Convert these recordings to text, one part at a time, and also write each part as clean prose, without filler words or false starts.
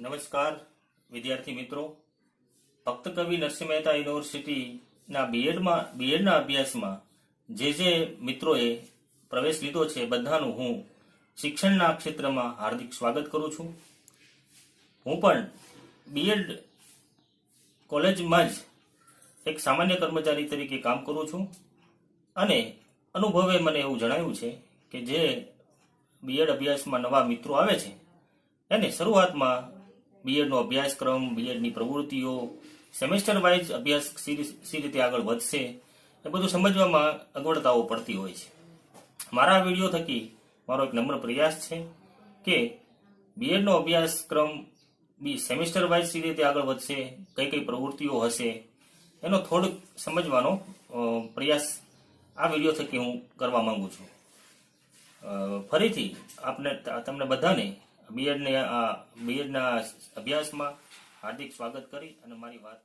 નમસ્કાર વિદ્યાર્થી મિત્રો, ભક્ત કવિ નરસિંહ મહેતા યુનિવર્સિટીના બીએડના અભ્યાસમાં જે મિત્રોએ પ્રવેશ લીધો છે બધાનું હું શિક્ષણના ક્ષેત્રમાં હાર્દિક સ્વાગત કરું છું. હું પણ બીએડ કોલેજમાં જ એક સામાન્ય કર્મચારી તરીકે કામ કરું છું અને અનુભવે મને એવું જણાવ્યું છે કે જે બીએડ અભ્યાસમાં નવા મિત્રો આવે છે એને શરૂઆતમાં બીએડનો અભ્યાસક્રમ, બીએડની પ્રવૃત્તિઓ, સેમેસ્ટર વાઇઝ અભ્યાસ સી રીતે આગળ વધશે એ બધું સમજવામાં અગવડતાઓ પડતી હોય છે. મારા વિડીયો થકી મારો એક નમ્ર પ્રયાસ છે કે બીએડનો અભ્યાસક્રમ સેમેસ્ટર વાઇઝ સી રીતે આગળ વધશે, કઈ કઈ પ્રવૃત્તિઓ હશે એનો થોડોક સમજવાનો પ્રયાસ આ વિડીયો થકી હું કરવા માંગુ છું. ફરીથી તમને બધાને બીએડના અભ્યાસમાં હાર્દિક સ્વાગત કરી અને મારી વાત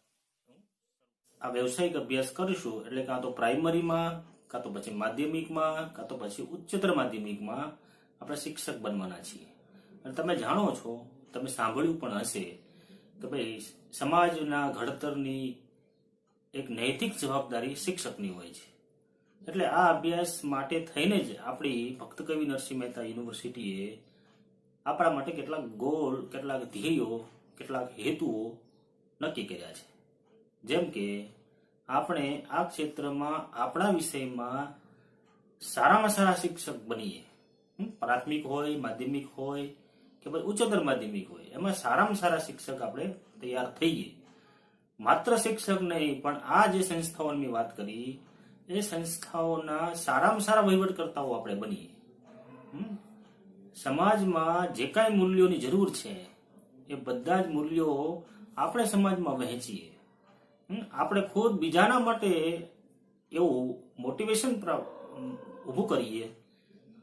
આ વ્યવસાયિક અભ્યાસ કરીશું એટલે કાં તો પ્રાઇમરીમાં, કાં તો પછી માધ્યમિકમાં, કાં તો પછી ઉચ્ચતર માધ્યમિકમાં આપણે શિક્ષક બનવાના છીએ. અને તમે જાણો છો, તમે સાંભળ્યું પણ હશે કે ભાઈ સમાજના ઘડતરની એક નૈતિક જવાબદારી શિક્ષકની હોય છે. એટલે આ અભ્યાસ માટે થઈને જ આપણી ભક્ત કવિ નરસિંહ મહેતા યુનિવર્સિટીએ આપણા માટે કેટલાક ગોલ, કેટલાક ધ્યેયો, કેટલાક હેતુઓ નક્કી કર્યા છે. જેમ કે આપણે આ ક્ષેત્રમાં આપણા વિષયમાં સારામાં સારા શિક્ષક બનીએ. પ્રાથમિક હોય, માધ્યમિક હોય કે પછી ઉચ્ચતર માધ્યમિક હોય, એમાં સારામાં સારા શિક્ષક આપણે તૈયાર થઈએ. માત્ર શિક્ષક નહીં પણ આ જે સંસ્થાઓની વાત કરી એ સંસ્થાઓના સારામાં સારા વહીવટકર્તાઓ આપણે બનીએ. સમાજમાં જે કાંઈ મૂલ્યોની જરૂર છે એ બધા જ મૂલ્યો આપણે સમાજમાં વહેંચીએ. આપણે ખુદ બીજાના માટે એવું મોટિવેશન ઊભું કરીએ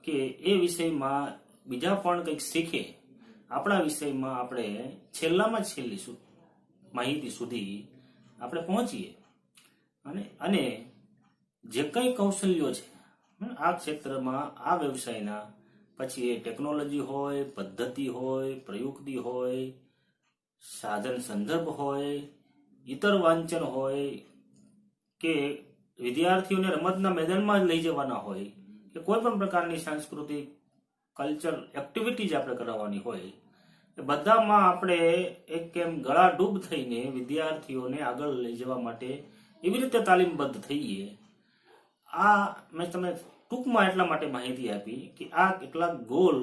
કે એ વિષયમાં બીજા પણ કંઈક શીખે. આપણા વિષયમાં આપણે છેલ્લામાં છેલ્લી માહિતી સુધી આપણે પહોંચીએ અને જે કંઈ કૌશલ્યો છે આ ક્ષેત્રમાં, આ વ્યવસાયના, પછી એ ટેકનોલોજી હોય, પદ્ધતિ હોય, પ્રયુક્તિ હોય, સાધન સંદર્ભ હોય, ઇતર વાંચન હોય કે વિદ્યાર્થીઓને રમતના મેદાનમાં જ લઈ જવાના હોય કે કોઈ પણ પ્રકારની સાંસ્કૃતિક કલ્ચર એક્ટિવિટીઝ આપણે કરાવવાની હોય, એ બધામાં આપણે એક કેમ ગળા ડૂબ થઈને વિદ્યાર્થીઓને આગળ લઈ જવા માટે એવી રીતે તાલીમબદ્ધ થઈએ. આ મેં તમને ટૂંકમાં એટલા માટે માહિતી આપી કે આ કેટલાક ગોલ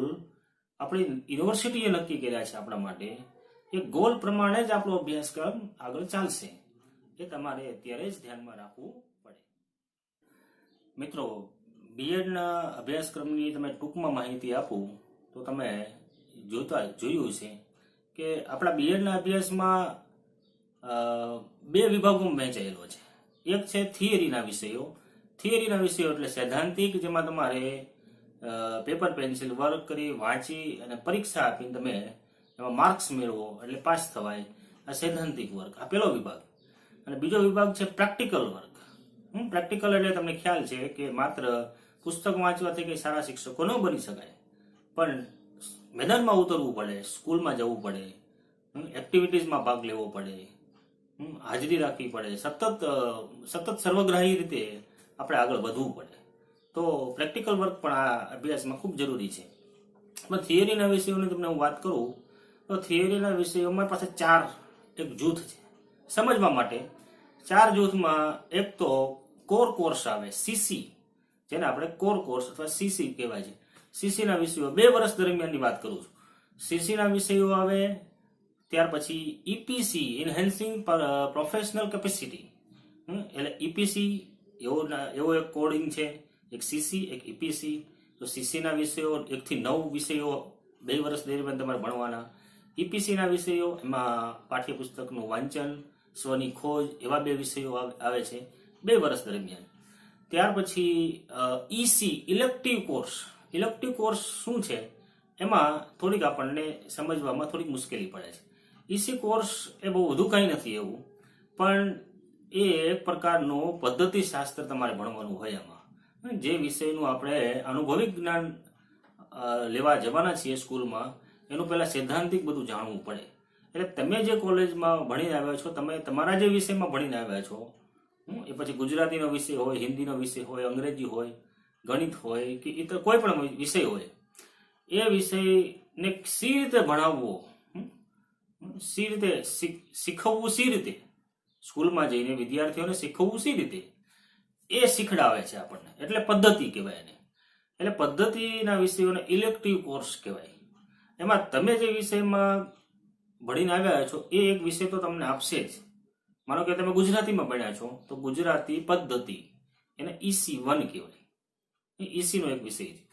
આપણી યુનિવર્સિટીએ નક્કી કર્યા છે આપણા માટે. એ ગોલ પ્રમાણે જ આપણો અભ્યાસક્રમ આગળ ચાલશે. એ તમારે અત્યારે જ ધ્યાનમાં રાખવું પડે. મિત્રો, બીએડના અભ્યાસક્રમની તમે ટૂંકમાં માહિતી આપું તો તમે જોયું છે કે આપણા બીએડના અભ્યાસમાં બે વિભાગોમાં વહેંચાયેલો છે. એક છે થિયરીના વિષયો. થિયરીના વિષયો એટલે સૈદ્ધાંતિક, જેમાં તમારે પેપર પેન્સિલ વર્ક કરી, વાંચી અને પરીક્ષા આપીને તમે એમાં માર્ક્સ મેળવો એટલે પાસ થવાય. આ સૈદ્ધાંતિક વર્ક, આ પહેલો વિભાગ. અને બીજો વિભાગ છે પ્રેક્ટિકલ વર્ક. પ્રેક્ટિકલ એટલે તમને ખ્યાલ છે કે માત્ર પુસ્તક વાંચવાથી કંઈ સારા શિક્ષકો ન બની શકાય, પણ મેદાનમાં ઉતરવું પડે, સ્કૂલમાં જવું પડે, એક્ટિવિટીઝમાં ભાગ લેવો પડે, હાજરી રાખવી પડે, સતત સર્વગ્રાહી રીતે આપણે આગળ વધવું પડે. તો પ્રેક્ટિકલ વર્ક પણ આ અભ્યાસમાં ખૂબ જરૂરી છે. પણ થિયરીના વિષયોની તમને હું વાત કરું તો થિયરીના વિષયોમાં પાછા 4 એક જૂથ છે સમજવા માટે. 4 જૂથમાં એક તો કોર કોર્સ આવે, સીસી, જેને આપણે કોર કોર્સ અથવા સીસી કહેવાય છે. સીસીના વિષયો 2 વર્ષ દરમિયાનની વાત કરું છું. સીસીના વિષયો આવે, ત્યાર પછી ઈપીસી, ઇન્હેન્સિંગ પ્રોફેશનલ કેપેસિટી. એટલે ઈપીસી એવો એક કોડિંગ છે, એક સીસી, એક ઈપીસી. તો સીસીના વિષયો 1 થી 9 વિષયો 2 વર્ષ દરમિયાન તમારે ભણવાના. ઈપીસીના વિષયો, એમાં પાઠ્યપુસ્તકનું વાંચન, સ્વની ખોજ, એવા 2 વિષયો આવે છે 2 વર્ષ દરમિયાન. ત્યાર પછી EC, elective course. Elective course શું છે એમાં થોડીક આપણને સમજવામાં થોડીક મુશ્કેલી પડે છે. ઈસી કોર્સ એ બહુ વધુ કંઈ નથી એવું, પણ એ એક પ્રકારનું પદ્ધતિ શાસ્ત્ર તમારે ભણવાનું હોય. એમાં જે વિષયનું આપણે અનુભવિક જ્ઞાન લેવા જવાના છીએ સ્કૂલમાં, એનું પહેલા સૈદ્ધાંતિક બધું જાણવું પડે. એટલે તમે જે કોલેજમાં ભણીને આવ્યા છો, તમે તમારા જે વિષયમાં ભણીને આવ્યા છો, એ પછી ગુજરાતીનો વિષય હોય, હિન્દીનો વિષય હોય, અંગ્રેજી હોય, ગણિત હોય કે ઇતર કોઈ પણ વિષય હોય, એ વિષયને સી રીતે ભણાવવો, સી રીતે શીખવવું, સી રીતે સ્કૂલમાં જઈને વિદ્યાર્થીઓને શીખવવું સી રીતે, એ શીખડાવે છે આપણને. એટલે પદ્ધતિ કહેવાય એને. એટલે પદ્ધતિના વિષયોને ઇલેક્ટિવ કોર્સ કહેવાય. એમાં તમે જે વિષયમાં ભણીને આવ્યા છો એ એક વિષય તો તમને આપશે જ. માનો કે તમે ગુજરાતીમાં ભણ્યા છો તો ગુજરાતી પદ્ધતિ, એને EC1 કહેવાય. EC નો એક વિષય છે.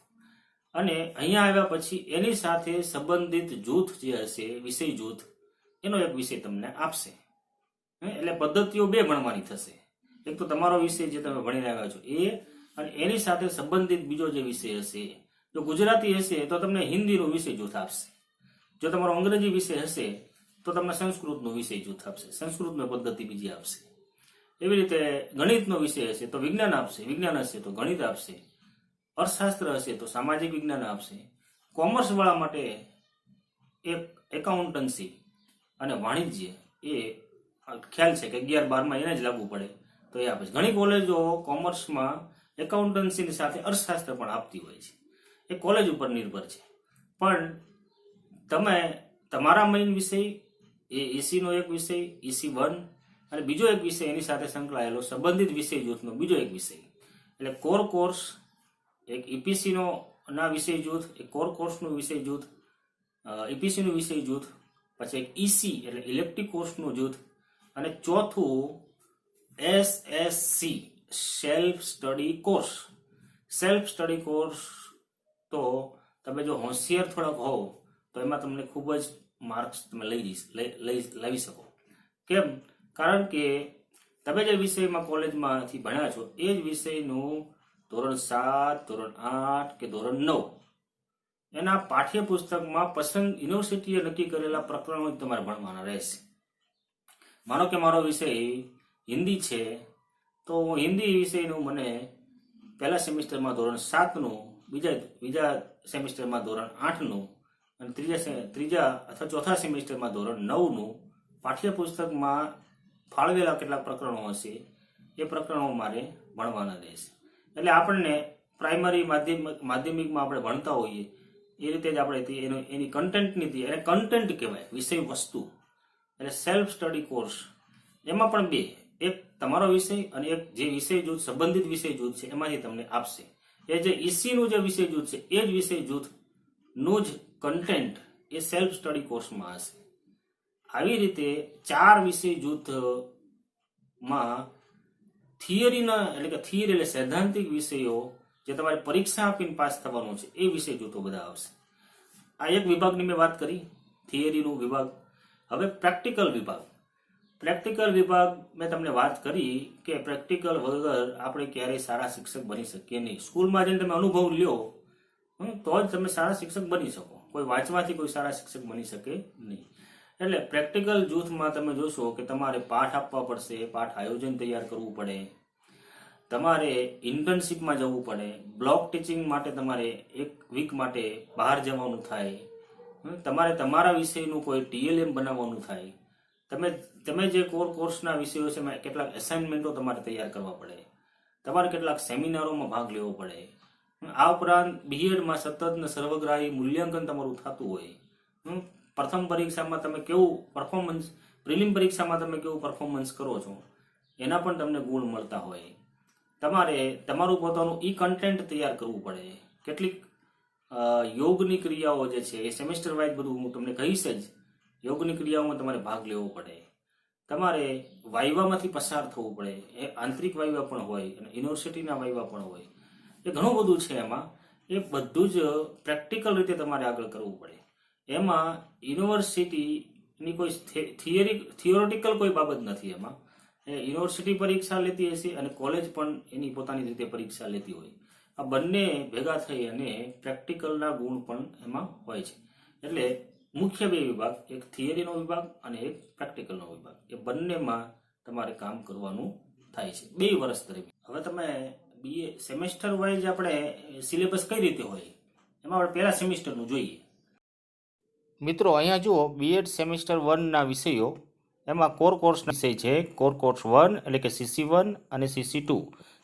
અને અહીંયા આવ્યા પછી એની સાથે સંબંધિત જૂથ જે હશે, વિષય જૂથ, એનો એક વિષય તમને આપશે. એટલે પદ્ધતિઓ બે ભણવાની થશે. એક તો તમારો વિષય જે તમે ભણીને આવ્યા છો એ, અને એની સાથે સંબંધિત બીજો જે વિષય હશે. જો ગુજરાતી હશે તો તમને હિન્દીનો વિષય જૂથ આપશે. જો તમારો અંગ્રેજી વિષય હશે તો તમને સંસ્કૃતનો વિષય જૂથ આપશે, સંસ્કૃતનો પદ્ધતિ બીજી આપશે. એવી રીતે ગણિતનો વિષય હશે તો વિજ્ઞાન આપશે, વિજ્ઞાન હશે તો ગણિત આપશે, અર્થશાસ્ત્ર હશે તો સામાજિક વિજ્ઞાન આપશે. કોમર્સ વાળા માટે એક એકાઉન્ટન્સી અને વાણિજ્ય, એ ખ્યાલ છે કે 11-12માં એને જ લાગુ પડે તો એ આપે છે. ઘણી કોલેજો કોમર્સમાં એકાઉન્ટન્સીની સાથે અર્થશાસ્ત્ર પણ આપતી હોય છે. એ કોલેજ ઉપર નિર્ભર છે. પણ તમે તમારા મેઇન વિષય એ EC નો એક વિષય EC1, અને બીજો એક વિષય એની સાથે સંકળાયેલો સંબંધિત વિષય જૂથનો બીજો એક વિષય, એટલે કોર કોર્સ, એક EPC ના વિષય જૂથ, એક કોર કોર્સનું વિષય જૂથ, EPC નું વિષય જૂથ, પછી એક EC એટલે ઇલેક્ટિવ કોર્સનું જૂથ, અને ચોથું SSC self study course. Self study course તો તમે જો હોશિયાર થોડાક હોવ તો એમાં તમને ખૂબ જ માર્ક્સ તમે લાવી શકો. કેમ? કારણ કે તમે જે વિષયમાં કોલેજમાંથી ભણ્યા છો એ જ વિષયનું ધોરણ 7, ધોરણ 8 કે ધોરણ 9 એના પાઠ્યપુસ્તકમાં પસંદ યુનિવર્સિટીએ નક્કી કરેલા પ્રકરણો જ તમારે ભણવાના રહેશે. માનો કે મારો વિષય હિન્દી છે તો હિન્દી વિષયનું મને પહેલા સેમિસ્ટરમાં ધોરણ 7નું, બીજા સેમિસ્ટરમાં ધોરણ 8નું, અને ત્રીજા અથવા ચોથા સેમિસ્ટરમાં ધોરણ 9નું પાઠ્યપુસ્તકમાં ફાળવેલા કેટલાક પ્રકરણો હશે એ પ્રકરણો મારે ભણવાના રહેશે. એટલે આપણને પ્રાઇમરી માધ્યમિકમાં આપણે ભણતા હોઈએ એ રીતે જ આપણે એની કન્ટેન્ટની, એને કન્ટેન્ટ કહેવાય, વિષય વસ્તુ. એટલે સેલ્ફ સ્ટડી કોર્સ એમાં પણ બે, એક તમારો વિષય અને એક જે વિષય જૂથ, સંબંધિત વિષય જૂથ છે એમાંથી તમને આપશે. એ જે EC નું જે વિષય જૂથ છે એ જ વિષય જૂથનું જ કન્ટેન્ટ એ સેલ્ફ સ્ટડી કોર્સમાં હશે. આવી રીતે 4 વિષય જૂથમાં થિયરીના, એટલે કે થિયરી એટલે સૈદ્ધાંતિક વિષયો જે તમારે પરીક્ષા આપીને પાસ થવાનું છે એ વિષય જૂથો બધા આવશે. આ એક વિભાગની મેં વાત કરી, થિયરીનું વિભાગ. હવે પ્રેક્ટિકલ વિભાગ. પ્રેક્ટિકલ વિભાગ મેં તમને વાત કરી કે પ્રેક્ટિકલ વગર આપણે ક્યારેય સારા શિક્ષક બની શકીએ નહીં. સ્કૂલમાં જઈને તમે અનુભવ લ્યો તો જ તમે સારા શિક્ષક બની શકો. કોઈ વાંચવાથી કોઈ સારા શિક્ષક બની શકે નહીં. એટલે પ્રેક્ટિકલ જૂથમાં તમે જોશો કે તમારે પાઠ આપવા પડશે, પાઠ આયોજન તૈયાર કરવું પડે, તમારે ઇન્ટર્નશીપમાં જવું પડે, બ્લોક ટીચિંગ માટે તમારે 1 વીક માટે બહાર જવાનું થાય, તમારે તમારા વિષયનું કોઈ TLM બનાવવાનું થાય, તમે જે કોર્સના વિષયો છે એમાં કેટલાક એસાઇનમેન્ટો તમારે તૈયાર કરવા પડે, તમારે કેટલાક સેમિનારોમાં ભાગ લેવો પડે. આ ઉપરાંત BEdમાં સતત ને સર્વગ્રાહી મૂલ્યાંકન તમારું થતું હોય. પ્રથમ પરીક્ષામાં તમે કેવું પરફોર્મન્સ, પ્રિલિમ પરીક્ષામાં તમે કેવું પરફોર્મન્સ કરો છો એના પણ તમને ગુણ મળતા હોય. તમારે તમારું પોતાનું કન્ટેન્ટ તૈયાર કરવું પડે. કેટલીક યોગની ક્રિયાઓ જે છે એ સેમેસ્ટર વાઇઝ બધું હું તમને કહીશ જ. યોગની ક્રિયાઓમાં તમારે ભાગ લેવો પડે, તમારે વાઇવામાંથી પસાર થવું પડે. એ આંતરિક વાઇવા પણ હોય અને યુનિવર્સિટીના વાઇવા પણ હોય. એ ઘણું બધું છે એમાં. એ બધું જ પ્રેક્ટિકલ રીતે તમારે આગળ કરવું પડે. એમાં યુનિવર્સિટીની કોઈ થિયોરિટિકલ કોઈ બાબત નથી. એમાં યુનિવર્સિટી પરીક્ષા લેતી હશે અને કોલેજ પણ એની પોતાની રીતે પરીક્ષા લેતી હોય. આ બંને ભેગા થઈ અને પ્રેક્ટિકલના ગુણ પણ એમાં હોય છે. એટલે મુખ્ય 2 વિભાગ, એક થિયરીનો વિભાગ અને એક પ્રેક્ટિકલનો વિભાગ, એ બંનેમાં તમારે કામ કરવાનું થાય છે 2 વર્ષ દરમિયાન. હવે તમે BA સેમેસ્ટર વાઇઝ આપણે સિલેબસ કઈ રીતે હોય એમાં આપણે પહેલા સેમિસ્ટરનું જોઈએ. મિત્રો અહીંયા જુઓ બીએડ સેમિસ્ટર 1ના વિષયો એમાં કોર કોર્સના વિષય છે. કોર કોર્સ 1 એટલે કે CC1 અને CC2.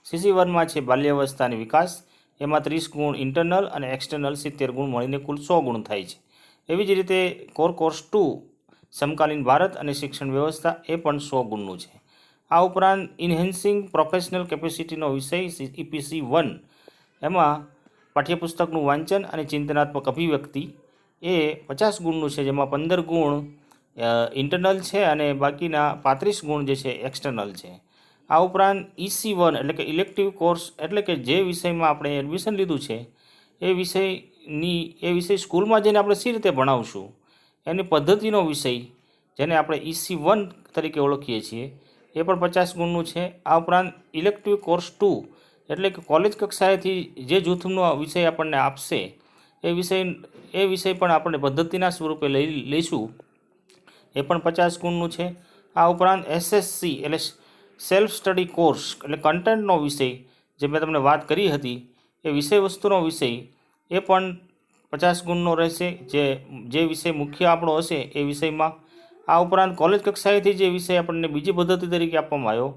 CC1માં છે બાલ્યાવસ્થા અને વિકાસ, એમાં 30 ગુણ ઇન્ટરનલ અને એક્સટર્નલ 70 ગુણ મળીને કુલ 100 ગુણ થાય છે. એવી જ રીતે કોર કોર્સ 2 સમકાલીન ભારત અને શિક્ષણ વ્યવસ્થા એ પણ 100 ગુણનું છે. આ ઉપરાંત ઇન્હેન્સિંગ પ્રોફેશનલ કેપેસિટીનો વિષય EPC1 એમાં પાઠ્યપુસ્તકનું વાંચન અને ચિંતનાત્મક અભિવ્યક્તિ એ 50 ગુણનું છે, જેમાં 15 ગુણ ઇન્ટરનલ છે અને બાકીના 35 ગુણ જે છે એક્સટર્નલ છે. આ ઉપરાંત EC1 એટલે કે ઇલેક્ટિવ કોર્સ એટલે કે જે વિષયમાં આપણે એડમિશન લીધું છે એ વિષય સ્કૂલમાં જઈને આપણે સી રીતે ભણાવશું એની પદ્ધતિનો વિષય, જેને આપણે EC1 તરીકે ઓળખીએ છીએ, એ પણ 50 ગુણનું છે. આ ઉપરાંત ઇલેક્ટિવ કોર્સ 2 એટલે કે કોલેજ કક્ષાએથી જે જૂથનો વિષય આપણને આપશે એ વિષય પણ આપણે પદ્ધતિના સ્વરૂપે લઈશું, એ પણ 50 ગુણનું છે. આ ઉપરાંત SSC એટલે સેલ્ફ સ્ટડી કોર્સ એટલે કન્ટેન્ટનો વિષય, જે મેં તમને વાત કરી હતી, એ વિષય વસ્તુનો વિષય એ પણ 50 ગુણનો રહેશે, જે વિષય મુખ્ય આપણો હશે એ વિષયમાં. આ ઉપરાંત કોલેજ કક્ષાએથી જે વિષય આપણને બીજી પદ્ધતિ તરીકે આપવામાં આવ્યો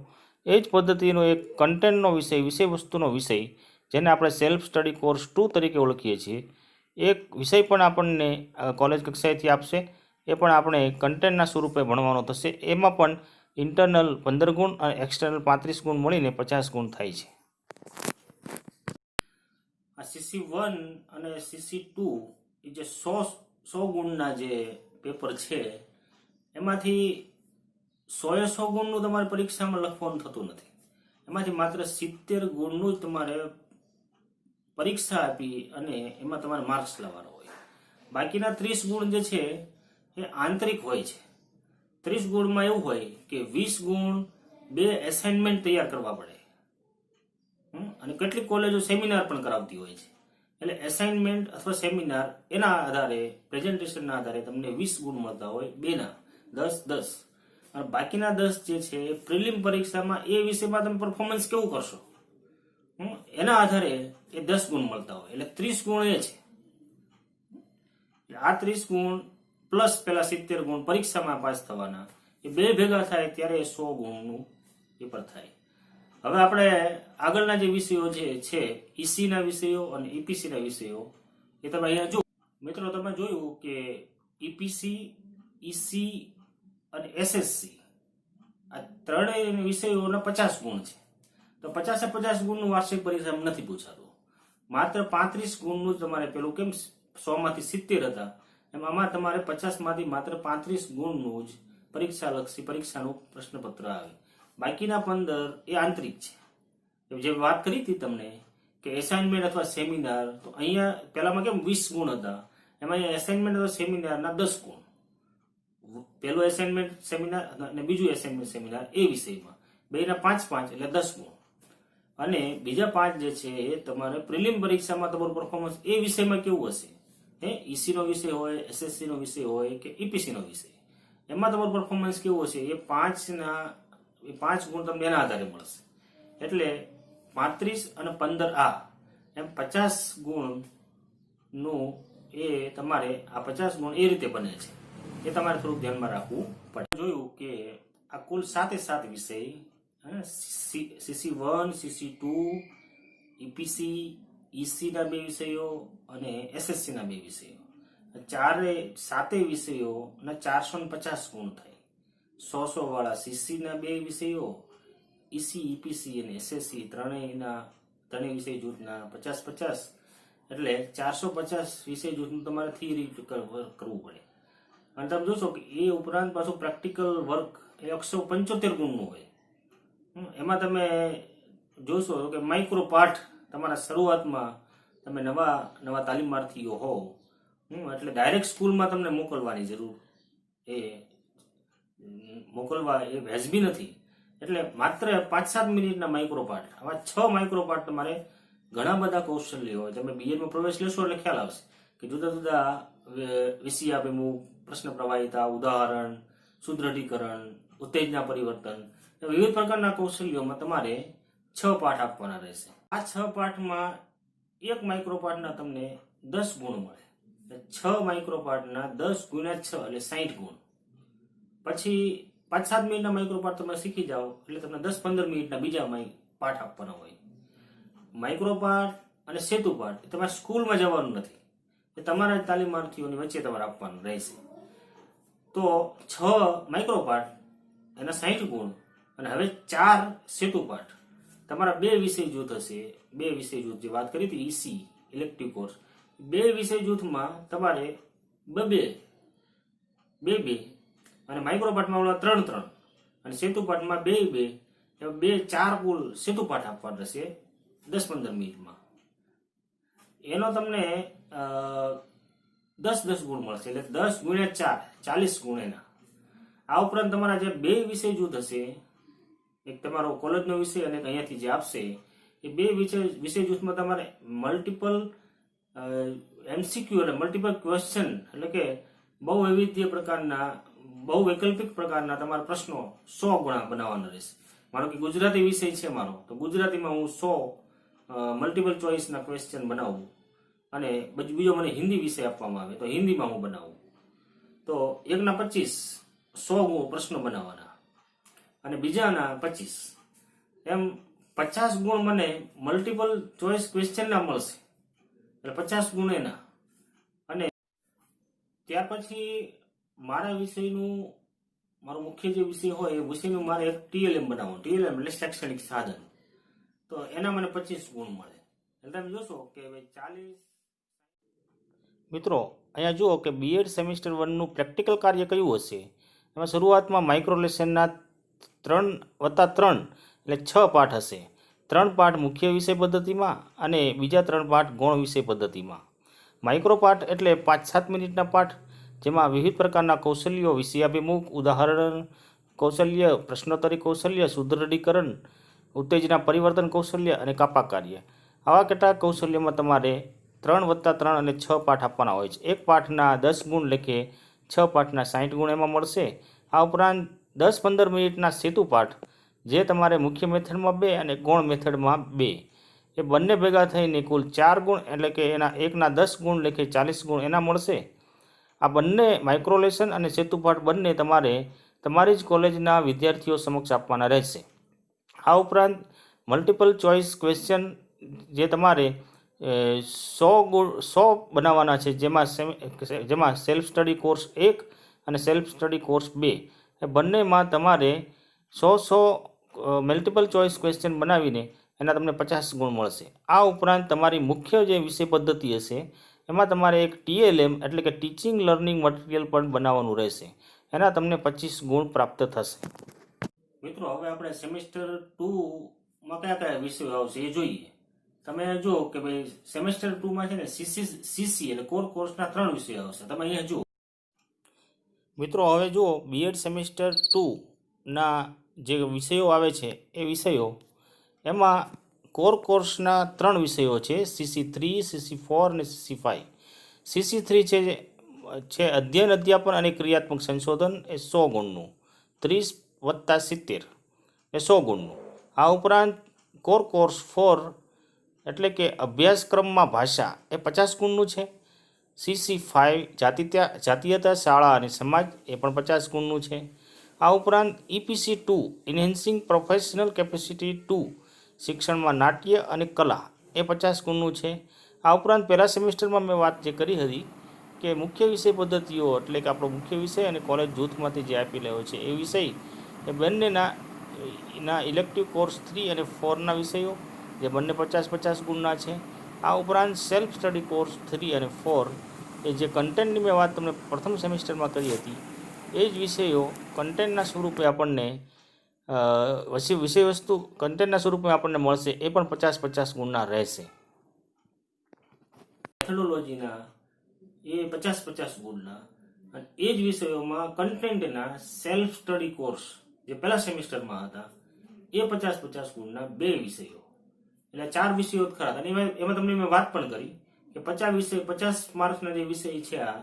એ જ પદ્ધતિનો એક કન્ટેન્ટનો વિષય વસ્તુનો વિષય, જેને આપણે સેલ્ફ સ્ટડી કોર્સ 2 તરીકે ઓળખીએ છીએ, એક વિષય પણ આપણને કોલેજ કક્ષાએથી આપશે. એ પણ આપણે કન્ટેન્ટના સ્વરૂપે ભણવાનો થશે. એમાં પણ ઇન્ટરનલ 15 ગુણ અને એક્સટર્નલ 35 ગુણ મળીને 50 ગુણ થાય છે. આ CC1 અને CC2 એ જે 100 ગુણના જે પેપર છે એમાંથી 100 ગુણનું તમારે પરીક્ષામાં લખવાનું થતું નથી. એમાંથી માત્ર 70 ગુણનું જ તમારે પરીક્ષા આપી અને એમાં તમારે માર્ક્સ લાવવાનો હોય. બાકીના 30 ગુણ જે છે એ આંતરિક હોય છે. 30 ગુણમાં એવું હોય કે 20 ગુણ 2 એસાઇનમેન્ટ તૈયાર કરવા પડે, અને કેટલીક કોલેજો સેમિનાર પણ કરાવતી હોય છે. એટલે એસાઇનમેન્ટ અથવા સેમિનાર એના આધારે, પ્રેઝન્ટેશનના આધારે તમને 20 ગુણ મળતા હોય, 2ના 10. અને બાકીના 10 જે છે એ પ્રિલિમ પરીક્ષામાં એ વિષયમાં તમે પરફોર્મન્સ કેવું કરશો એના આધારે એ 10 ગુણ મળતા હોય. એટલે 30 ગુણ એ છે. આ 30 ગુણ પ્લસ પેલા 70 ગુણ પરીક્ષામાં પાસ થવાના, એ બે ભેગા થાય ત્યારે 100 ગુણનું પેપર થાય. હવે આપણે આગળના જે વિષયો જે છે EC ના વિષયો અને EPC ના વિષયો એ તમે અહીંયા જુઓ. મિત્રો, તમે જોયું કે EPC, EC અને SSC આ ત્રણેય વિષયોના 50 ગુણ છે. તો 50 ગુણનું વાર્ષિક પરીક્ષામાં નથી પૂછાતું. માત્ર 35 ગુણનું જ તમારે, પેલું કેમ 100 માંથી 70 હતા એમાં તમારે 50 માંથી માત્ર 35 ગુણનું જ પરીક્ષાનું પ્રશ્નપત્ર આવે. બાકીના 15 એ આંતરિક છે. જે વાત કરી હતી તમને કે એસાઇનમેન્ટ અથવા સેમિનાર, તો અહીંયા પેલામાં કેમ 20 ગુણ હતા, એમાં એસાઇનમેન્ટ અથવા સેમિનારના 10 ગુણ. પેલું એસાઇનમેન્ટ સેમિનાર અને બીજું એસાઇનમેન્ટ સેમિનાર એ વિષયમાં બેના 5 એટલે 10 ગુણ. અને બીજા 5 જે છે એ તમારે પ્રિલિમ પરીક્ષામાં તમારું પરફોર્મન્સ એ વિષયમાં કેવું હશે, EC નો વિષય હોય, SSC નો વિષય હોય કે EPC નો વિષય, એમાં તમારું પરફોર્મન્સ કેવું હશે એ 5 ગુણ તમને એના આધારે મળશે. એટલે 35 અને 15 એમ 50 ગુણનું એ તમારે આ 50 ગુણ એ રીતે બને છે. એ તમારે થોડુંક ધ્યાનમાં રાખવું પડે. જોયું કે આ કુલ 7 વિષય, CC1, CC2, EPC, EC ના 2 વિષયો અને SSC ના 2 વિષયો, 7 વિષયો ના 450 ગુણ થાય. 100 વાળા CC ના 2 વિષયો, EC, EPC અને SSC ત્રણેય વિષય જૂથના 50, એટલે 450 વિષય જૂથનું તમારે થિયરી કરવું પડે. અને તમે જોશો કે એ ઉપરાંત પાછું પ્રેક્ટિકલ વર્ક એ 175 ગુણનું હોય. એમાં તમે જોશો કે માઇક્રો પાઠ તમારા શરૂઆતમાં તમે નવા તાલીમાર્થીઓ હોવ એટલે ડાયરેક્ટ સ્કૂલમાં તમને મોકલવાની જરૂર મોકલવા એ વ્યાજબી નથી. એટલે માત્ર 5-7 મિનિટના માઇક્રો પાઠ, આવા 6 માઇક્રો પાઠ તમારે ઘણા બધા કૌશલ્ય હોય. તમે બીએડમાં પ્રવેશ લેશો એટલે ખ્યાલ આવશે કે જુદા જુદા વિષયાભિમુખ, પ્રશ્ન પ્રવાહિતા, ઉદાહરણ, સુદ્રઢીકરણ, ઉત્તેજના પરિવર્તન, વિવિધ પ્રકારના કૌશલ્યોમાં તમારે 6 પાઠ આપવાના રહેશે. આ 6 પાઠમાં એક માઇક્રો પાઠના તમને 10 ગુણ મળે. 6 માઇક્રોપાર્ટના 10 ગુણ્યા 6 એટલે 60 ગુણ. પછી 5-7 મિનિટના માઇક્રોપાર્ટ તમે શીખી જાઓ એટલે તમને 10-15 મિનિટના બીજા પાઠ આપવાના હોય. માઇક્રોપાર્ટ અને સેતુપાઠ એ તમારે સ્કૂલમાં જવાનું નથી, એ તમારા તાલીમાર્થીઓની વચ્ચે તમારે આપવાનું રહેશે. તો 6 માઇક્રોપાર્ટ એના 60 ગુણ અને હવે 4 સેતુપાઠ. તમારા 2 વિષય જૂથ હશે. 2 વિષય જૂથ જે વાત કરી હતી ઈસી ઇલેક્ટિવ કોર્સ, 2 વિષય જૂથમાં તમારે 2 અને માઇક્રોપાર્ટમાં 3 અને સેતુપાઠમાં 2 4 કુલ સેતુપાઠ આપવાનો રહેશે 10-15 મિનિટમાં. એનો તમને 10 ગુણ મળશે એટલે 10 ગુણ્યા 4 40 ગુણ એના. આ ઉપરાંત તમારા જે 2 વિષય જૂથ હશે, એક તમારો કોલેજનો વિષય અને અહીંયાથી જે આપશે, એ 2 વિષય જૂથમાં તમારે મલ્ટિપલ એમસીક્યુ એટલે મલ્ટિપલ ક્વેશ્ચન એટલે કે બહુ વૈવિધ્ય પ્રકારના બહુ વૈકલ્પિક પ્રકારના તમારા પ્રશ્નો 100 ગુણા બનાવવાના રહેશે. માનો કે ગુજરાતી વિષય છે મારો, તો ગુજરાતીમાં હું 100 મલ્ટિપલ ચોઇસના ક્વેશ્ચન બનાવું અને બીજો મને હિન્દી વિષય આપવામાં આવે તો હિન્દીમાં હું બનાવું. તો એકના 25 100 પ્રશ્નો બનાવવાના અને બીજાના 25, એમ 50 ગુણ મને મલ્ટિપલ ચોઇસ ક્વેશ્ચનના મળશે એટલે 50 ગુણ એના. અને ત્યાર પછી મારા વિષયનું મારો મુખ્ય જે વિષય હોય એ વિષયનું મારે એક ટીએલએમ બનાવવાનું. ટીએલએમ એટલે શૈક્ષણિક સાધન, તો એના મને 25 ગુણ મળે એટલે તમે જોશો કે 40. મિત્રો અહીંયા જુઓ કે બીએડ સેમિસ્ટર 1નું પ્રેક્ટિકલ કાર્ય કયું હશે. એમાં શરૂઆતમાં માઇક્રોલેશનના 3+3 એટલે 6 પાઠ હશે. 3 પાઠ મુખ્ય વિષય પદ્ધતિમાં અને બીજા 3 પાઠ ગૌણ વિષય પદ્ધતિમાં. માઇક્રો પાઠ એટલે 5-7 મિનિટના પાઠ જેમાં વિવિધ પ્રકારના કૌશલ્યો વિષયાભિમુખ, ઉદાહરણ કૌશલ્ય, પ્રશ્નોત્તરી કૌશલ્ય, સુદૃઢીકરણ, ઉત્તેજના પરિવર્તન કૌશલ્ય અને કાપા કાર્ય. આવા કેટલાક કૌશલ્યોમાં તમારે 3+3 અને 6 પાઠ આપવાના હોય છે. એક પાઠના 10 ગુણ લેખે 6 પાઠના 60 ગુણ એમાં મળશે. આ ઉપરાંત 10-15 મિનિટના સેતુ પાઠ જે તમારે મુખ્ય મેથડમાં 2 અને ગૌણ મેથડમાં 2, એ બંને ભેગા થઈને કુલ 4 ગુણ એટલે કે એના એકના 10 ગુણ લેખે 40 ગુણ એના મળશે. આ બંને માઇક્રોલેશન અને સેતુપાઠ બંને તમારે તમારી જ કોલેજના વિદ્યાર્થીઓ સમક્ષ આપવાના રહેશે. આ ઉપરાંત મલ્ટિપલ ચોઇસ ક્વેશ્ચન જે તમારે 100 બનાવવાના છે, જેમાં સેલ્ફ સ્ટડી કોર્સ 1 અને સેલ્ફ સ્ટડી કોર્સ 2 એ બંનેમાં તમારે 100 મલ્ટિપલ ચોઇસ ક્વેશ્ચન બનાવીને એના તમને 50 ગુણ મળશે. આ ઉપરાંત તમારી મુખ્ય જે વિષય પદ્ધતિ હશે એમાં તમારે એક ટીએલએમ એટલે કે ટીચિંગ લર્નિંગ મટીરિયલ પણ બનાવવાનું રહેશે. એના તમને 25 ગુણ પ્રાપ્ત થશે. મિત્રો હવે આપણે સેમેસ્ટર 2માં કયા વિષયો આવશે એ જોઈએ. તમે જુઓ કે ભાઈ સેમેસ્ટર 2માં છે ને સીસી એટલે કોર કોર્સના 3 વિષયો આવશે. તમે અહીંયા જુઓ મિત્રો, હવે જુઓ બીએડ સેમેસ્ટર 2ના જે વિષયો આવે છે એ વિષયો એમાં કોર કોર્સના 3 વિષયો છે, CC3, CC4 અને CC5. CC3 છે અધ્યયન, અધ્યાપન અને ક્રિયાત્મક સંશોધન એ 100 ગુણનું, 30+70 એ 100 ગુણનું. આ ઉપરાંત કોર કોર્સ 4 એટલે કે અભ્યાસક્રમમાં ભાષા એ 50 ગુણનું છે. CC5 જાતીયતા, શાળા અને સમાજ એ પણ 50 ગુણનું છે. આ ઉપરાંત EPC2 ઇન્હેન્સિંગ પ્રોફેશનલ કેપેસિટી 2 શિક્ષણમાં નાટ્ય અને કલા એ 50 ગુણનું છે. આ ઉપરાંત પહેલા સેમિસ્ટરમાં મેં વાત જે કરી હતી કે મુખ્ય વિષય પદ્ધતિઓ એટલે કે આપણો મુખ્ય વિષય અને કોલેજ જૂથમાંથી જે આપી રહ્યો છે એ વિષય એ બંનેના ઇલેક્ટિવ કોર્સ 3 અને 4ના વિષયો જે બંને 50-50 ગુણના છે. આ ઉપરાંત સેલ્ફ સ્ટડી કોર્સ 3 અને 4 એ જે કન્ટેન્ટની મેં વાત તમને પ્રથમ સેમિસ્ટરમાં કરી હતી એ જ વિષયો કન્ટેન્ટના સ્વરૂપે આપણને વિષય વસ્તુ કન્ટેન્ટના સ્વરૂપે આપણને મળશે, એ પણ 50-50 ગુણના રહેશે. મેથોડોલોજીના એ 50-50 ગુણના અને એ જ વિષયોમાં કન્ટેન્ટના સેલ્ફ સ્ટડી કોર્સ જે પહેલા સેમિસ્ટરમાં હતા એ 50-50 ગુણના 2 વિષયો એટલે 4 વિષયો ખરા. અને એમાં તમને મેં વાત પણ કરી કે 50 માર્ક્સના જે વિષય છે આ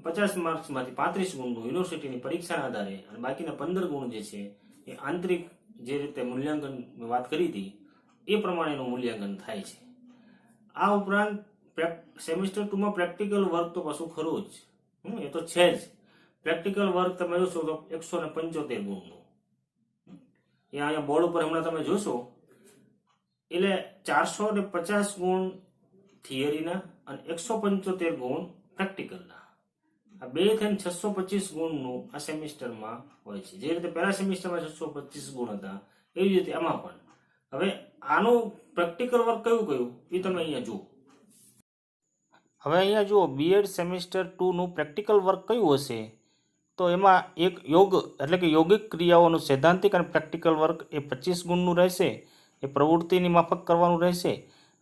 50 માર્ક્સમાંથી 35 ગુણનું યુનિવર્સિટીની પરીક્ષાના આધારે અને બાકીના 15 ગુણ જે છે એ આંતરિક જે રીતે મૂલ્યાંકન વાત કરી હતી એ પ્રમાણેનું મૂલ્યાંકન થાય છે. આ ઉપરાંત સેમિસ્ટર 2 માં પ્રેક્ટિકલ વર્ક તો પાછું ખરું જ. એ તો છે જ. પ્રેક્ટિકલ વર્ક તમે જોશો તો 175 ગુણનું. એ અહીંયા બોર્ડ ઉપર હમણાં તમે જોશો એટલે 450 ગુણ થિયરીના અને 175 ગુણ પ્રેક્ટિકલના. આ બે થઈને 625 ગુણનું આ સેમિસ્ટરમાં હોય છે. જે રીતે પહેલા સેમિસ્ટરમાં 625 ગુણ હતા એવી રીતે આમાં પણ. હવે આનું પ્રેક્ટિકલ વર્ક કયું એ તમે અહીંયા જુઓ. હવે અહીંયા જુઓ બીએડ સેમિસ્ટર 2 નું પ્રેક્ટિકલ વર્ક કયું હશે તો એમાં એક યોગ એટલે કે યોગિક ક્રિયાઓનું સૈદ્ધાંતિક અને પ્રેક્ટિકલ વર્ક એ 25 ગુણનું રહેશે. એ પ્રવૃત્તિની માફક કરવાનું રહેશે.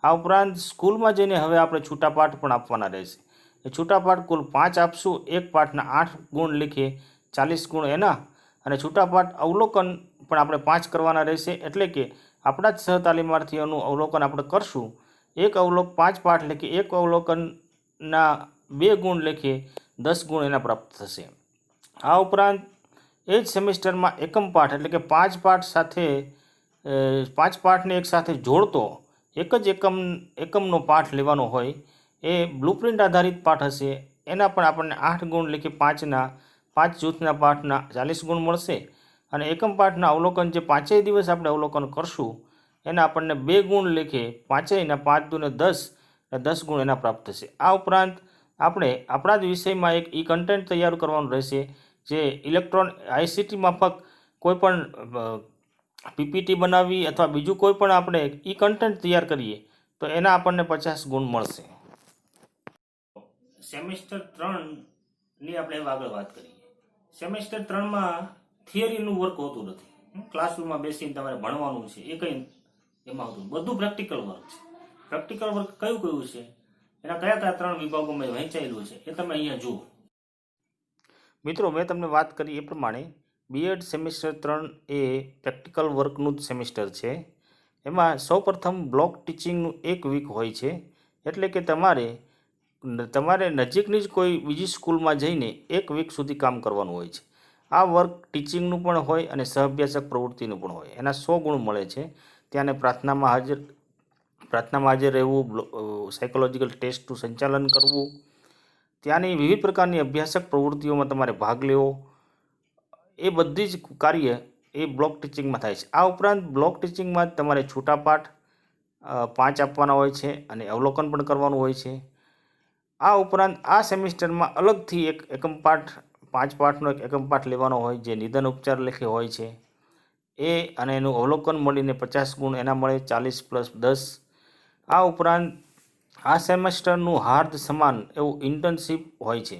આ ઉપરાંત સ્કૂલમાં જઈને હવે આપણે છૂટા પાઠ પણ આપવાના રહેશે. એ છૂટા પાઠ કુલ 5 આપશું. એક પાઠના 8 ગુણ લીખે 40 ગુણ એના અને છૂટા પાઠ અવલોકન પણ આપણે 5 કરવાના રહેશે. એટલે કે આપણા જ સહતાલીમાર્થીઓનું અવલોકન આપણે કરશું. એક અવલોક 5 પાઠ લેખે એક અવલોકનના 2 ગુણ લેખે 10 ગુણ એના પ્રાપ્ત થશે. આ ઉપરાંત એ જ સેમિસ્ટરમાં એકમ પાઠ એટલે કે 5 પાઠ સાથે 5 પાઠને એક સાથે જોડતો એક જ એકમનો પાઠ લેવાનો હોય એ બ્લુપ્રિન્ટ આધારિત પાઠ હશે. એના પણ આપણને 8 ગુણ લેખે 5 જૂથના પાઠના 40 ગુણ મળશે. અને એકમ પાઠના અવલોકન જે 5 દિવસ આપણે અવલોકન કરશું એના આપણને 2 ગુણ લેખે 5ના 5 દૂને 10 અને 10 ગુણ એના પ્રાપ્ત થશે. આ ઉપરાંત આપણે આપણા જ વિષયમાં એક ઈ કન્ટેન્ટ તૈયાર કરવાનું રહેશે. જે ઇલેક્ટ્રોન આઈસીટી માફક કોઈ પણ પીપીટી બનાવી અથવા બીજું કોઈ પણ આપણે ઈ કન્ટેન્ટ તૈયાર કરીએ તો એના આપણને 50 ગુણ મળશે. સેમિસ્ટર 3ની આપણે આગળ વાત કરીએ. સેમિસ્ટર 3માં થિયરીનું વર્ક હોતું નથી. ક્લાસરૂમમાં બેસીને તમારે ભણવાનું છે એ કંઈ એમાં હોતું બધું પ્રેક્ટિકલ વર્ક છે. પ્રેક્ટિકલ વર્ક કયું છે એના કયા 3 વિભાગોમાં વહેંચાયેલું છે એ તમે અહીંયા જુઓ. મિત્રો મેં તમને વાત કરી એ પ્રમાણે બીએડ સેમિસ્ટર 3 એ પ્રેક્ટિકલ વર્કનું જ સેમિસ્ટર છે. એમાં સૌપ્રથમ બ્લોક ટીચિંગનું 1 વીક હોય છે. એટલે કે તમારે નજીકની જ કોઈ બીજી સ્કૂલમાં જઈને 1 વીક સુધી કામ કરવાનું હોય છે. આ વર્ક ટીચિંગનું પણ હોય અને સહઅભ્યાસક પ્રવૃત્તિનું પણ હોય. એના 100 ગુણ મળે છે. ત્યાંને પ્રાર્થનામાં હાજર રહેવું, સાયકોલોજીકલ ટેસ્ટનું સંચાલન કરવું, ત્યાંની વિવિધ પ્રકારની અભ્યાસક પ્રવૃત્તિઓમાં તમારે ભાગ લેવો, એ બધી જ કાર્ય એ બ્લોક ટીચિંગમાં થાય છે. આ ઉપરાંત બ્લોક ટીચિંગમાં તમારે છૂટા પાઠ 5 આપવાના હોય છે અને અવલોકન પણ કરવાનું હોય છે. આ ઉપરાંત આ સેમિસ્ટરમાં અલગથી એક એકમ પાઠ 5 પાઠનો એક એકમ પાઠ લેવાનો હોય જે નિદાન ઉપચાર લેખે હોય છે. એ અને એનું અવલોકન મળીને 50 ગુણ એના મળે, 40 + 10. આ ઉપરાંત આ સેમેસ્ટરનું હાર્દ સમાન એવું ઇન્ટર્નશીપ હોય છે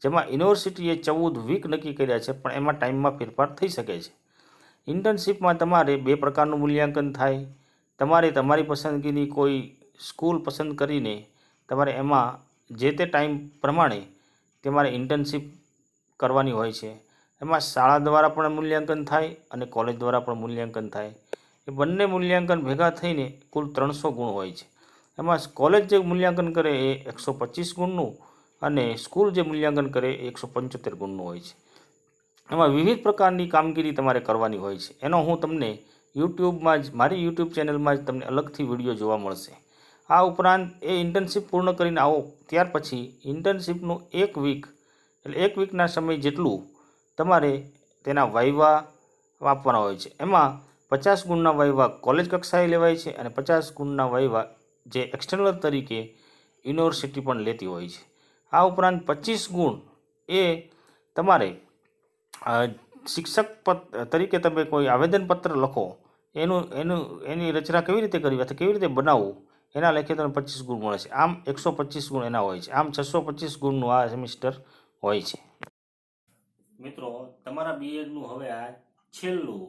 જેમાં યુનિવર્સિટીએ 14 વીક નક્કી કર્યા છે પણ એમાં ટાઈમમાં ફેરફાર થઈ શકે છે. ઇન્ટર્નશીપમાં તમારે 2 પ્રકારનું મૂલ્યાંકન થાય. તમારે તમારી પસંદગીની કોઈ સ્કૂલ પસંદ કરીને તમારે એમાં જે તે ટાઈમ પ્રમાણે તમારે ઇન્ટર્નશીપ કરવાની હોય છે. એમાં શાળા દ્વારા પણ મૂલ્યાંકન થાય અને કોલેજ દ્વારા પણ મૂલ્યાંકન થાય. એ બંને મૂલ્યાંકન ભેગા થઈને કુલ 300 ગુણ હોય છે. એમાં કોલેજ જે મૂલ્યાંકન કરે એ 125 ગુણનું અને સ્કૂલ જે મૂલ્યાંકન કરે એ 175 ગુણનું હોય છે. એમાં વિવિધ પ્રકારની કામગીરી તમારે કરવાની હોય છે. એનો હું તમને યુટ્યુબમાં જ મારી યુટ્યુબ ચેનલમાં જ તમને અલગથી વિડીયો જોવા મળશે. આ ઉપરાંત એ ઇન્ટર્નશીપ પૂર્ણ કરીને આવો ત્યાર પછી ઇન્ટર્નશીપનું 1 વીક એટલે 1 વીકના સમય જેટલું તમારે તેના વાઇવા આપવાના હોય છે. એમાં 50 ગુણના વાઇવા કોલેજ કક્ષાએ લેવાય છે અને 50 ગુણના વાઇવા જે એક્સટર્નલ તરીકે યુનિવર્સિટી પણ લેતી હોય છે. આ ઉપરાંત 25 ગુણ એ તમારે શિક્ષક તરીકે તમે કોઈ આવેદનપત્ર લખો એની રચના કેવી રીતે કરવી અથવા કેવી રીતે બનાવવું એના લેખે તમને 25 ગુણ મળે છે. આમ 125 ગુણ એના હોય છે. આમ 625 ગુણનું આ સેમિસ્ટર હોય છે. મિત્રો તમારા બીએડનું હવે આ છેલ્લું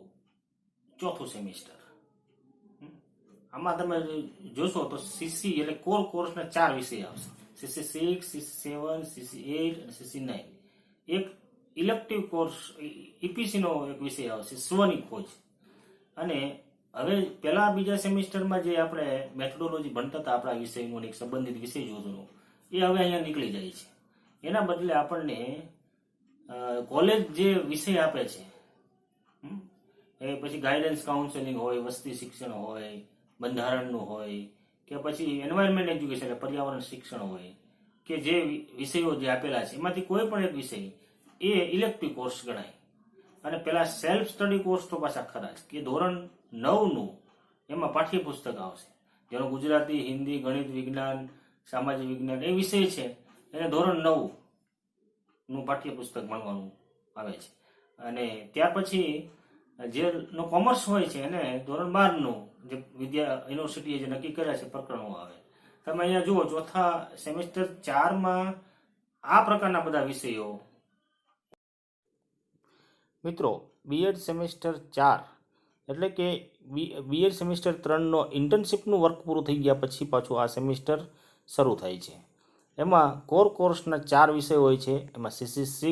4થું સેમિસ્ટર. આમાં તમે જોશો તો સીસી એટલે કોર કોર્સના 4 વિષય આવશે. સીસી 6, સીસી 7, સીસી 8 અને સીસી 9. એક ઇલેક્ટિવ કોર્સ ઈપીસીનો એક વિષય આવશે, સ્વની ખોજ. અને હવે પહેલા બીજા સેમિસ્ટરમાં જે આપણે મેથોડોલોજી ભણતા હતા આપણા વિષયનું એક સંબંધિત વિષય જોતો એ હવે અહીંયા નીકળી જાય છે. એના બદલે આપણને કોલેજ જે વિષય આપે છે એ પછી ગાઈડન્સ કાઉન્સેલિંગ હોય, વસ્તી શિક્ષણ હોય, બંધારણનું હોય, કે પછી એન્વાયરમેન્ટ એજ્યુકેશન એટલે પર્યાવરણ શિક્ષણ હોય કે જે વિષયો જે આપેલા છે એમાંથી કોઈ પણ એક વિષય એ ઇલેક્ટિવ કોર્સ ગણાય. અને પેલા સેલ્ફ સ્ટડી કોર્સ તો પાછા ખરા જ કે ધોરણ 9નું એમાં પાઠ્યપુસ્તક આવશે, જેનો ગુજરાતી, હિન્દી, ગણિત, વિજ્ઞાન, સામાજિક વિજ્ઞાન એ વિષય છે એને ધોરણ 9 નું પાઠ્યપુસ્તક ભણવાનું આવે છે. અને ત્યાર પછી જે નો કોમર્સ હોય છે એને ધોરણ 12નું જે યુનિવર્સિટીએ જે નક્કી કર્યા છે પ્રકરણો આવે. તમે અહીંયા જુઓ ચોથા સેમેસ્ટર 4માં આ પ્રકારના બધા વિષયો. મિત્રો, બીએડ સેમેસ્ટર 4 એટલે કે બીએડ સેમેસ્ટર 3નો ઇન્ટર્નશીપનું વર્ક પૂરું થઈ ગયા પછી પાછું આ સેમેસ્ટર શરૂ થાય છે. એમાં કોર કોર્સના 4 વિષય હોય છે. એમાં CC6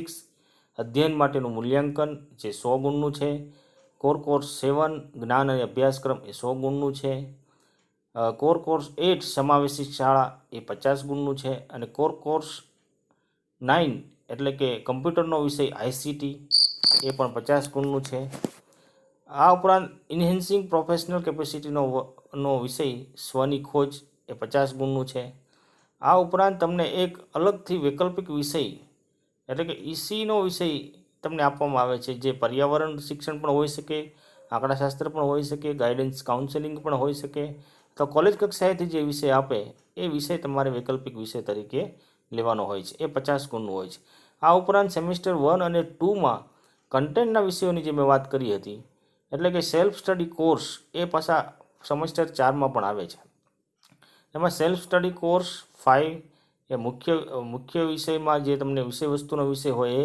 અધ્યયન માટેનું મૂલ્યાંકન જે 100 ગુણનું છે, કોર કોર્સ 7 જ્ઞાન અને અભ્યાસક્રમ એ 100 ગુણનું છે, કોર કોર્સ 8 સમાવેશી શાળા એ 50 ગુણનું છે, અને કોર કોર્સ 9 એટલે કે કમ્પ્યુટરનો વિષય ICT એ પણ 50 ગુણનું છે. આ ઉપરાંત ઇન્હેન્સિંગ પ્રોફેશનલ કેપેસિટીનો વિષય સ્વની ખોજ એ 50 ગુણનું છે. આ ઉપરાંત તમને એક અલગથી વૈકલ્પિક વિષય એટલે કે ECનો વિષય તમને આપવામાં આવે છે, જે પર્યાવરણ શિક્ષણ પણ હોઈ શકે, આંકડાશાસ્ત્ર પણ હોઈ શકે, ગાઈડન્સ કાઉન્સેલિંગ પણ હોઈ શકે. તો કોલેજ કક્ષાએથી જે વિષય આપે એ વિષય તમારે વૈકલ્પિક વિષય તરીકે લેવાનો હોય છે, એ 50 ગુણનું હોય છે. આ ઉપરાંત સેમેસ્ટર 1 અને 2માં કન્ટેન્ટના વિષયોની જે મેં વાત કરી હતી એટલે કે સેલ્ફ સ્ટડી કોર્સ એ પાછા સેમેસ્ટર 4માં પણ આવે છે. એમાં સેલ્ફ સ્ટડી કોર્સ 5 એ મુખ્ય વિષયમાં જે તમને વિષય વસ્તુનો વિષય હોય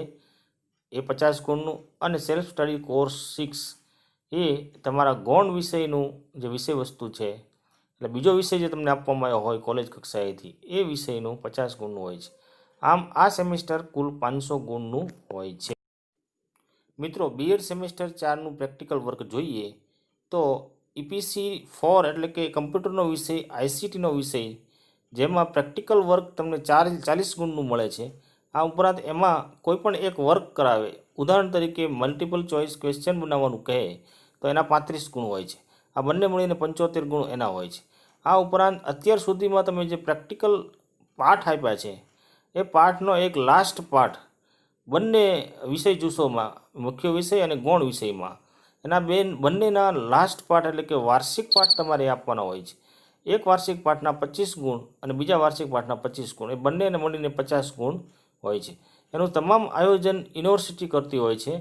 એ 50 ગુણનું, અને સેલ્ફ સ્ટડી કોર્સ 6 એ તમારા ગૌણ વિષયનું જે વિષય વસ્તુ છે એટલે બીજો વિષય જે તમને આપવામાં આવ્યો હોય કોલેજ કક્ષાએથી એ વિષયનું 50 ગુણનું હોય છે. આમ આ સેમેસ્ટર કુલ 500 ગુણનું હોય છે. મિત્રો, બીએડ સેમેસ્ટર 4નું પ્રેક્ટિકલ વર્ક જોઈએ તો EPC 4 એટલે કે કમ્પ્યુટરનો વિષય, ICTનો વિષય, જેમાં પ્રેક્ટિકલ વર્ક તમને 40 ગુણનું મળે છે. આ ઉપરાંત એમાં કોઈ પણ એક વર્ક કરાવે, ઉદાહરણ તરીકે મલ્ટિપલ ચોઇસ ક્વેશ્ચન બનાવવાનું કહે તો એના 35 ગુણ હોય છે. આ બંને મળીને 75 ગુણ એના હોય છે. આ ઉપરાંત અત્યાર સુધીમાં તમે જે પ્રેક્ટિકલ પાઠ આપ્યા છે એ પાઠનો એક લાસ્ટ પાઠ બંને વિષય જૂથોમાં, મુખ્ય વિષય અને ગૌણ વિષયમાં, એના બંનેના લાસ્ટ પાઠ એટલે કે વાર્ષિક પાઠ તમારે આપવાના હોય છે. એક વાર્ષિક પાઠના 25 ગુણ અને બીજા વાર્ષિક પાઠના 25 ગુણ, એ બંનેને મળીને 50 ગુણ હોય છે. એનું તમામ આયોજન યુનિવર્સિટી કરતી હોય છે.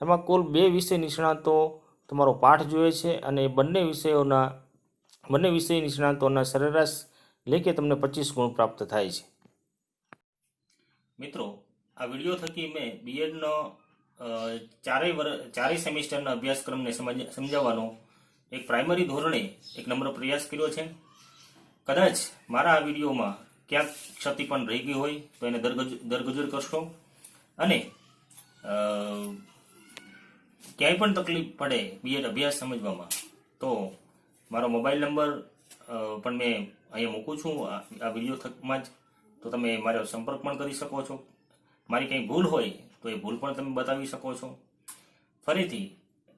એમાં કુલ 2 વિષય નિષ્ણાતો તમારો પાઠ જોઈએ છે, અને બંને વિષય નિષ્ણાતોના સરેરાશ લેખે તમને 25 ગુણ પ્રાપ્ત થાય છે. મિત્રો, આ વિડીયો થકી મેં બીએડનો ચારેય સેમિસ્ટરના અભ્યાસક્રમને સમજાવવાનો એક પ્રાઇમરી ધોરણે એક નમ્ર પ્રયાસ કર્યો છે. કદાચ મારા આ વિડીયોમાં ક્યાંક ક્ષતિ પણ રહી ગઈ હોય તો એને દરગુજર કરશો, અને ક્યાંય પણ તકલીફ પડે બીએડ અભ્યાસ સમજવામાં તો મારો મોબાઈલ નંબર પણ મેં અહીંયા મૂકું છું આ વિડીયો થકમાં જ, તો તમે મારો સંપર્ક પણ કરી શકો છો. મારી કંઈ ભૂલ હોય તો એ ભૂલ પણ તમે બતાવી શકો છો. ફરીથી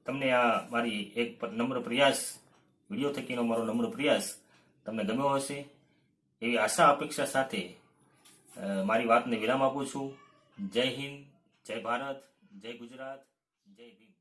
તમને આ મારી એક નમ્ર પ્રયાસ, વિડીયો થકીનો મારો નમ્ર પ્રયાસ તમને ગમ્યો હશે એવી આશા અપેક્ષા સાથે મારી વાતને વિરામ આપું છું. જય હિન્દ, જય ભારત, જય ગુજરાત, જય ભીમ.